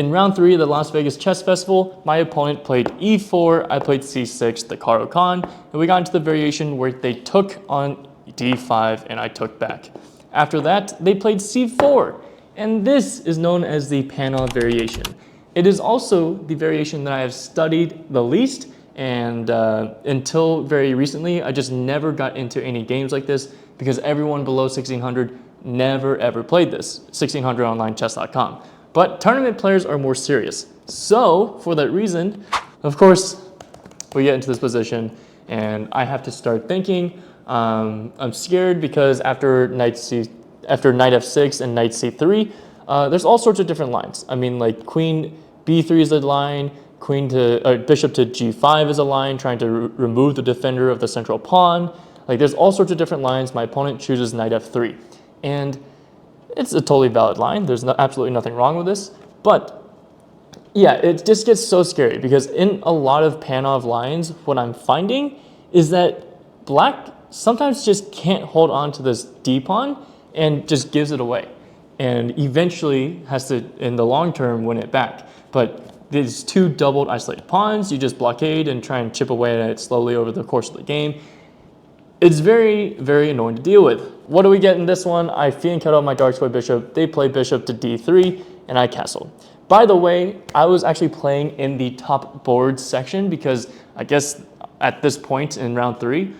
In round 3 of the Las Vegas Chess Festival, my opponent played e4, I played c6, the Caro Kann, and we got into the variation where they took on d5 and I took back. After that, they played c4, and this is known as the Panov variation. It is also the variation that I have studied the least, and until very recently, I just never got into any games like this because everyone below 1600 never ever played this, 1600onlinechess.com. But tournament players are more serious. So for that reason, of course, we get into this position and I have to start thinking. I'm scared because after knight f6 and knight c3, there's all sorts of different lines. I mean, like queen b3 is a line, bishop to g5 is a line, trying to remove the defender of the central pawn. Like there's all sorts of different lines. My opponent chooses knight f3. And it's a totally valid line. There's absolutely nothing wrong with this. But yeah, it just gets so scary because in a lot of Panov lines, what I'm finding is that black sometimes just can't hold on to this d pawn and just gives it away. And eventually has to, in the long term, win it back. But these two doubled isolated pawns, you just blockade and try and chip away at it slowly over the course of the game. It's very, very annoying to deal with. What do we get in this one? I fianchetto out my dark square bishop. They play bishop to d3, and I castle. By the way, I was actually playing in the top board section because I guess at this point in round 3,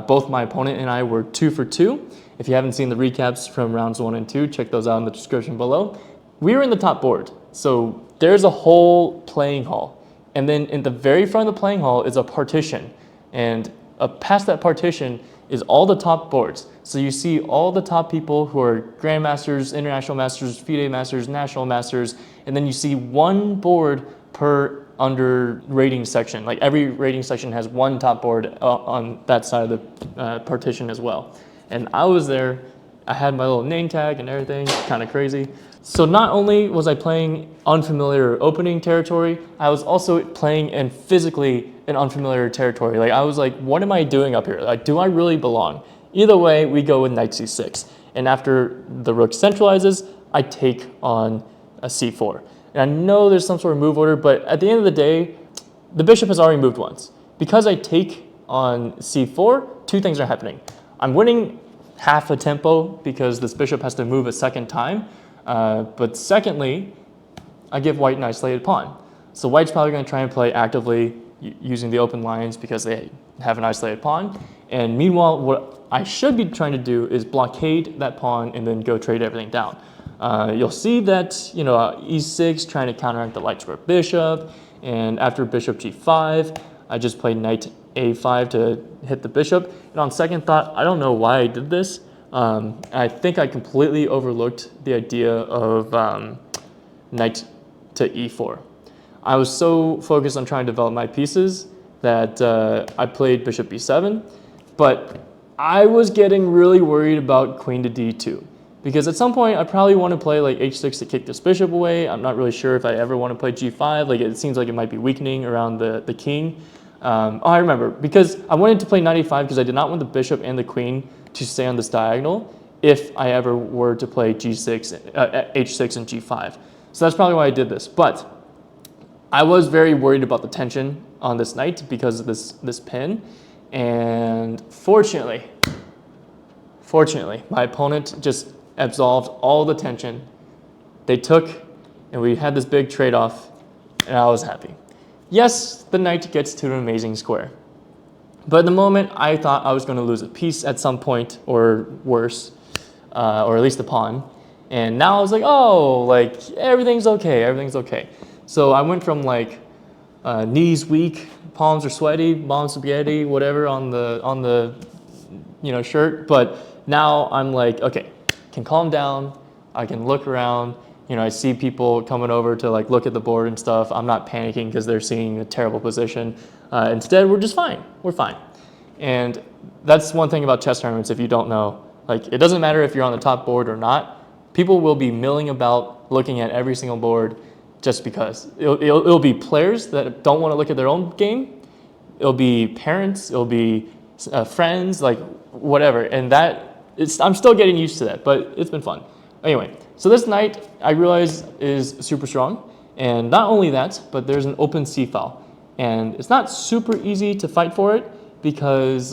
both my opponent and I were 2 for 2. If you haven't seen the recaps from rounds 1 and 2, check those out in the description below. We were in the top board, so there's a whole playing hall. And then in the very front of the playing hall is a partition. And past that partition is all the top boards. So you see all the top people who are grandmasters, international masters, FIDE masters, national masters, and then you see one board per under rating section. Like every rating section has one top board on that side of the partition as well. And I was there, I had my little name tag and everything, kind of crazy. So not only was I playing unfamiliar opening territory, I was also playing in physically an unfamiliar territory. Like I was like, what am I doing up here? Like, do I really belong? Either way, we go with knight c6. And after the rook centralizes, I take on a c4. And I know there's some sort of move order, but at the end of the day, the bishop has already moved once. Because I take on c4, two things are happening. I'm winning half a tempo because this bishop has to move a second time. But secondly, I give white an isolated pawn. So white's probably going to try and play actively using the open lines because they have an isolated pawn. And meanwhile, what I should be trying to do is blockade that pawn and then go trade everything down. You'll see that, you know, e6 trying to counteract the light square bishop. And after bishop g5, I just played knight a5 to hit the bishop. And on second thought, I don't know why I did this. I think I completely overlooked the idea of knight to e4. I was so focused on trying to develop my pieces that I played bishop b7, but I was getting really worried about queen to d2 because at some point I probably want to play like h6 to kick this bishop away. I'm not really sure if I ever want to play g5. Like it seems like it might be weakening around the king. I remember because I wanted to play knight e5 because I did not want the bishop and the queen to stay on this diagonal if I ever were to play h6 and g5. So that's probably why I did this. But I was very worried about the tension on this knight because of this pin. And fortunately, my opponent just absolved all the tension. They took, and we had this big trade-off, and I was happy. Yes, the knight gets to an amazing square. But at the moment, I thought I was going to lose a piece at some point, or worse, or at least a pawn. And now I was like, oh, like everything's okay, everything's okay. So I went from like knees weak, palms are sweaty, mom's spaghetti, whatever on the shirt. But now I'm like, okay, can calm down. I can look around. You know, I see people coming over to like look at the board and stuff. I'm not panicking because they're seeing a terrible position. Instead, we're just fine. We're fine. And that's one thing about chess tournaments. If you don't know, like it doesn't matter if you're on the top board or not. People will be milling about looking at every single board just because. It'll be players that don't want to look at their own game. It'll be parents. It'll be friends, like whatever. And I'm still getting used to that, but it's been fun. Anyway, so this knight I realize is super strong. And not only that, but there's an open c file. And it's not super easy to fight for it because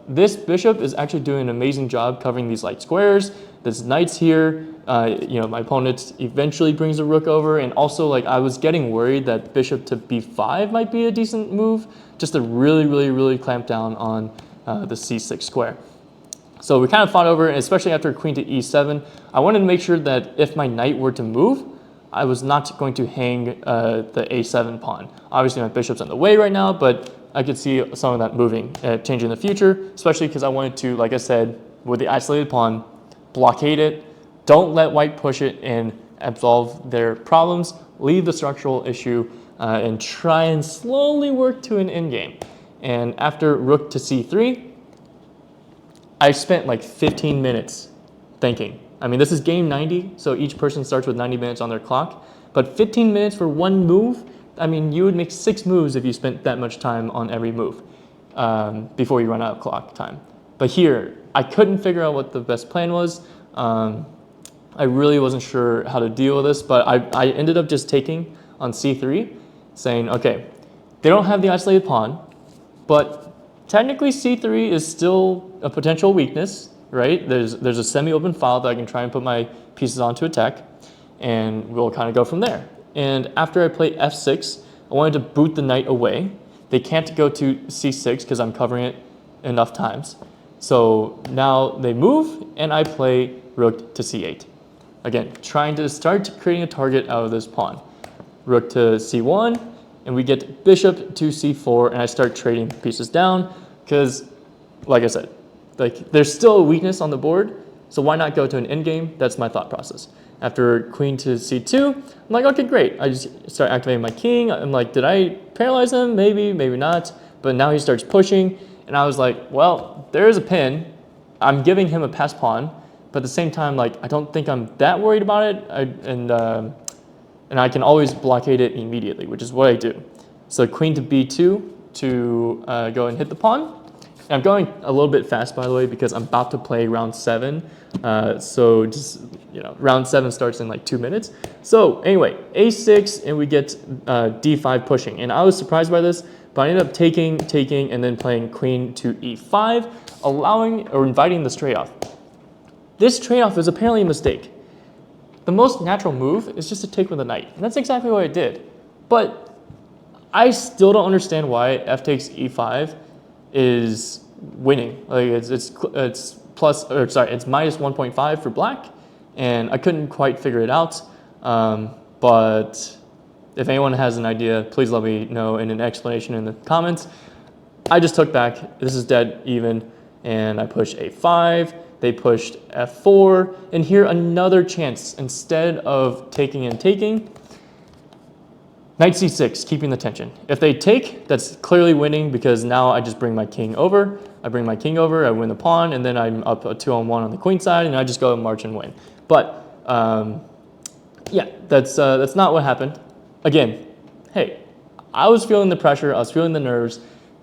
this bishop is actually doing an amazing job covering these light squares. This knight's here. My opponent eventually brings a rook over, and also like I was getting worried that bishop to b5 might be a decent move, just to really clamp down on the c6 square. So we kind of fought over, especially after queen to e7. I wanted to make sure that if my knight were to move, I was not going to hang the a7 pawn. Obviously my bishop's in the way right now, but I could see some of that moving, changing in the future, especially because I wanted to, like I said, with the isolated pawn, blockade it. Don't let white push it and absolve their problems. Leave the structural issue and try and slowly work to an endgame. And after rook to c3, I spent like 15 minutes thinking. I mean, this is game 90, so each person starts with 90 minutes on their clock. But 15 minutes for one move, I mean, you would make 6 moves if you spent that much time on every move before you run out of clock time. But here, I couldn't figure out what the best plan was. I really wasn't sure how to deal with this, but I ended up just taking on c3, saying, okay, they don't have the isolated pawn, but technically c3 is still a potential weakness, right? There's a semi-open file that I can try and put my pieces on to attack, and we'll kind of go from there. And after I play f6, I wanted to boot the knight away. They can't go to c6 because I'm covering it enough times. So now they move, and I play rook to c8. Again, trying to start creating a target out of this pawn. Rook to c1, and we get bishop to c4, and I start trading pieces down because, like I said, like there's still a weakness on the board, so why not go to an endgame? That's my thought process. After queen to c2, I'm like, okay, great. I just start activating my king. I'm like, did I paralyze him? Maybe, maybe not. But now he starts pushing, and I was like, well, there is a pin. I'm giving him a pass pawn, but at the same time, like, I don't think I'm that worried about it, and I can always blockade it immediately, which is what I do. So queen to b2 to go and hit the pawn. And I'm going a little bit fast, by the way, because I'm about to play round 7. So just, round 7 starts in like 2 minutes. So anyway, a6, and we get d5 pushing. And I was surprised by this, but I ended up taking, and then playing queen to e5, allowing or inviting this trade-off. This trade-off is apparently a mistake. The most natural move is just to take with a knight. And that's exactly what I did. But I still don't understand why f takes e5 is winning. Like it's minus 1.5 for black, and I couldn't quite figure it out. But if anyone has an idea, please let me know in an explanation in the comments. I just took back. This is dead even, and I pushed a5. They pushed f4, and here another chance. Instead of taking and taking, knight c6, keeping the tension. If they take, that's clearly winning because now I just bring my king over. I bring my king over, I win the pawn, and then I'm up a 2-on-1 on the queen side, and I just go and march and win. But yeah, that's not what happened. Again, hey, I was feeling the pressure, I was feeling the nerves.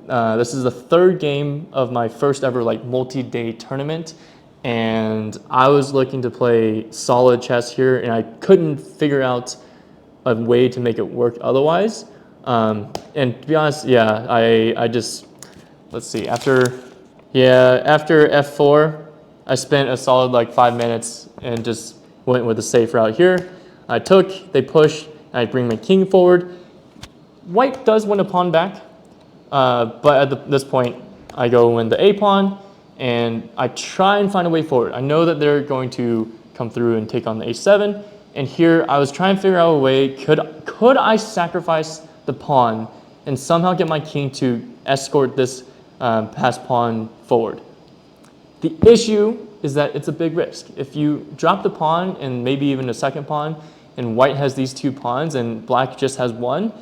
This is the 3rd game of my first ever like multi-day tournament, and I was looking to play solid chess here, and I couldn't figure out a way to make it work otherwise. And to be honest, yeah, I just, let's see, after f4, I spent a solid like 5 minutes and just went with the safe route here. I took, they pushed, and I bring my king forward. White does win a pawn back, but at this point, I go win the a pawn, and I try and find a way forward. I know that they're going to come through and take on the a7, and here I was trying to figure out a way, could I sacrifice the pawn and somehow get my king to escort this pass pawn forward? The issue is that it's a big risk. If you drop the pawn and maybe even a second pawn, and white has these 2 pawns and black just has 1,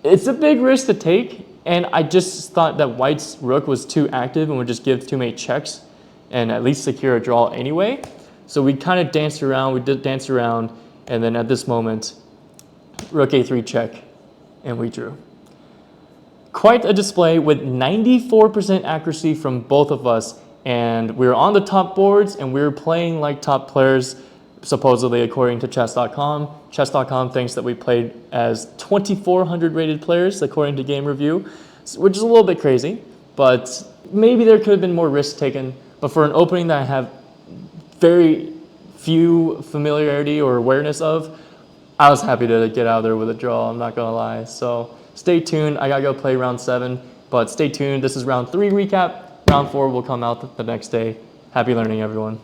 it's a big risk to take, and I just thought that white's rook was too active and would just give too many checks and at least secure a draw anyway. So we kind of danced around, and then at this moment, rook a3 check, and we drew. Quite a display with 94% accuracy from both of us, and we were on the top boards, and we were playing like top players. supposedly according to chess.com. Chess.com thinks that we played as 2,400 rated players according to Game Review, which is a little bit crazy, but maybe there could have been more risk taken. But for an opening that I have very few familiarity or awareness of, I was happy to get out of there with a draw, I'm not gonna lie. So stay tuned, I gotta go play round 7, but stay tuned, this is round 3 recap. Round 4 will come out the next day. Happy learning, everyone.